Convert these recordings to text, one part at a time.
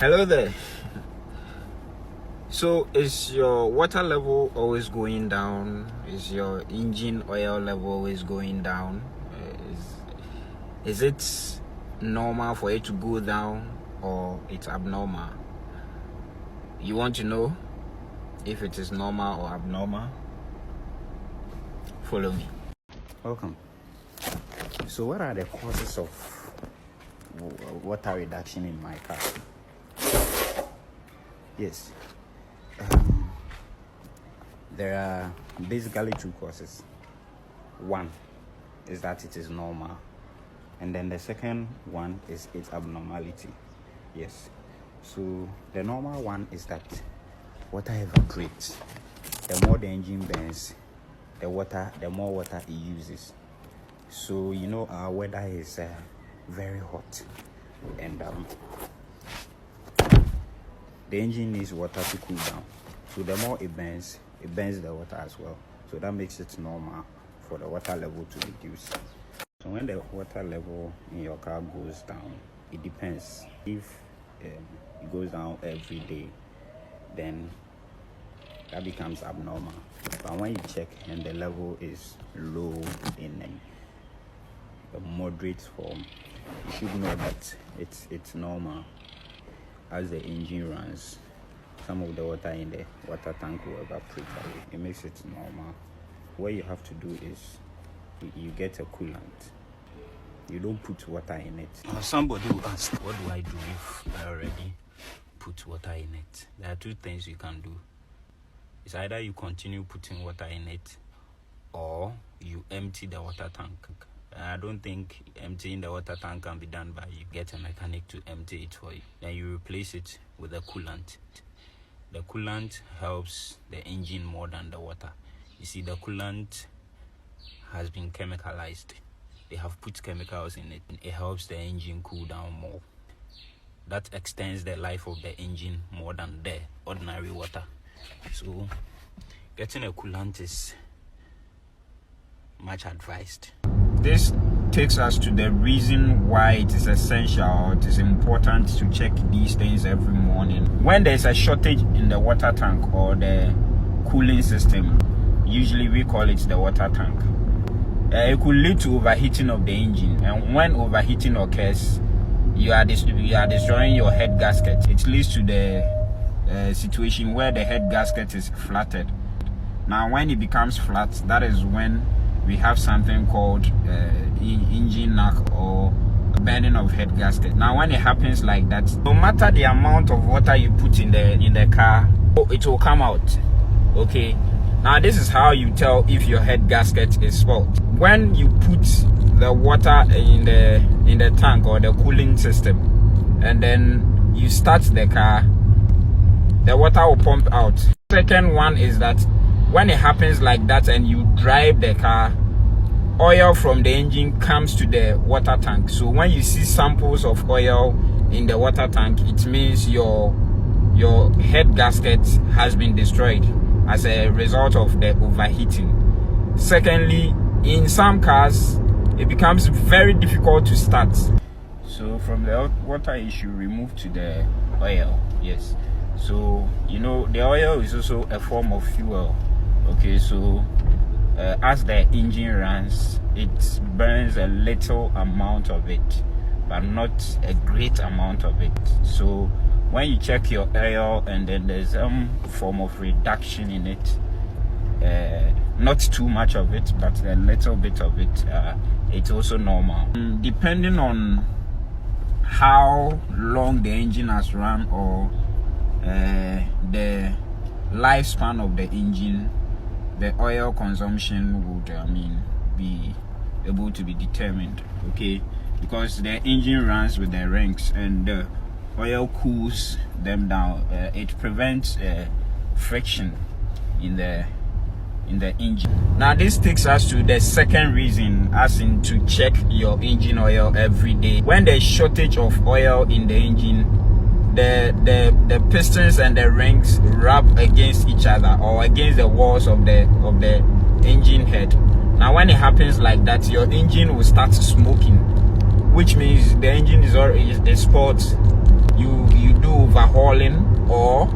Hello there. So is your water level always going down? Is your engine oil level always going down? Is it normal for it to go down, or it's abnormal? You want to know if it is normal or abnormal? Follow me. Welcome. So what are the causes of water reduction in my car? Yes. There are basically two causes. One is that it is normal, and then the second one is its abnormality. Yes. So the normal one is that water evaporates. The more the engine burns, the more water it uses. So our weather is very hot, and the engine needs water to cool down. So the more it burns the water as well. So that makes it normal for the water level to reduce. So when the water level in your car goes down, it depends. If it goes down every day, then that becomes abnormal. But when you check and the level is low in a moderate form, you should know that it's normal. As the engine runs, some of the water in the water tank will evaporate away. It makes it normal. What you have to do is you get a coolant. You don't put water in it. Somebody will ask, what do I do if I already put water in it? There are two things you can do. It's either you continue putting water in it, or you empty the water tank. I don't think emptying the water tank can be done by you get a mechanic to empty it for you. Then you replace it with a coolant. The coolant helps the engine more than the water. You see, the coolant has been chemicalized. They have put chemicals in it. It helps the engine cool down more. That extends the life of the engine more than the ordinary water. So getting a coolant is much advised. This takes us to the reason why it is essential, it is important to check these things every morning. When there's a shortage in the water tank or the cooling system, usually we call it the water tank, it could lead to overheating of the engine. And when overheating occurs, you are destroying your head gasket. It leads to the situation where the head gasket is flattened. Now when it becomes flat, that is when we have something called engine knock or burning of head gasket. Now when it happens like that, no matter the amount of water you put in the car, it will come out. Okay, now this is how you tell if your head gasket is fault. When you put the water in the tank or the cooling system, and then you start the car, the water will pump out. Second one is that when it happens like that and you drive the car, oil from the engine comes to the water tank. So when you see samples of oil in the water tank, it means your head gasket has been destroyed as a result of the overheating. Secondly, in some cars, it becomes very difficult to start. So from the water issue, we move to the oil. Yes. So the oil is also a form of fuel. Okay, so as the engine runs, it burns a little amount of it, but not a great amount of it. So when you check your oil and then there's some form of reduction in it, not too much of it, but a little bit of it, it's also normal. Depending on how long the engine has run or the lifespan of the engine, the oil consumption would be able to be determined. Okay, because the engine runs with the rings and the oil cools them down. It prevents friction in the engine. Now this takes us to the second reason, as in to check your engine oil every day. When there's shortage of oil in the engine, the pistons and the rings rub against each other or against the walls of the engine head. Now when it happens like that, your engine will start smoking, which means the engine is spoiled. you do overhauling, or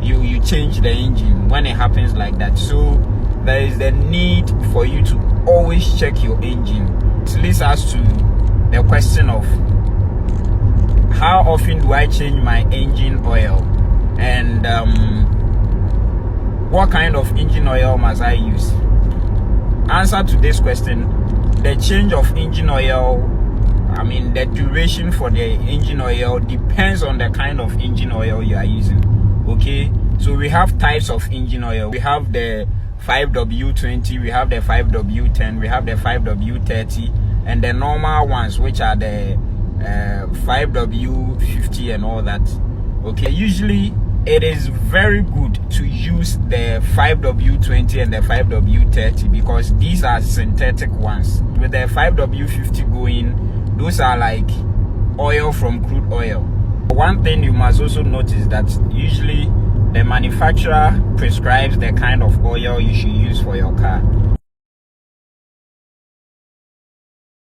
you change the engine when it happens like that. So there is the need for you to always check your engine. It leads us to the question of how often do I change my engine oil, and what kind of engine oil must I use? Answer to this question: the change of engine oil, the duration for the engine oil depends on the kind of engine oil you are using. Okay, so we have types of engine oil. We have the 5W20, we have the 5W10, we have the 5W30, and the normal ones, which are the 5W50 and all that. Okay, usually it is very good to use the 5W20 and the 5W30 because these are synthetic ones. With the 5W50 going, those are like oil from crude oil. One thing you must also notice that usually the manufacturer prescribes the kind of oil you should use for your car.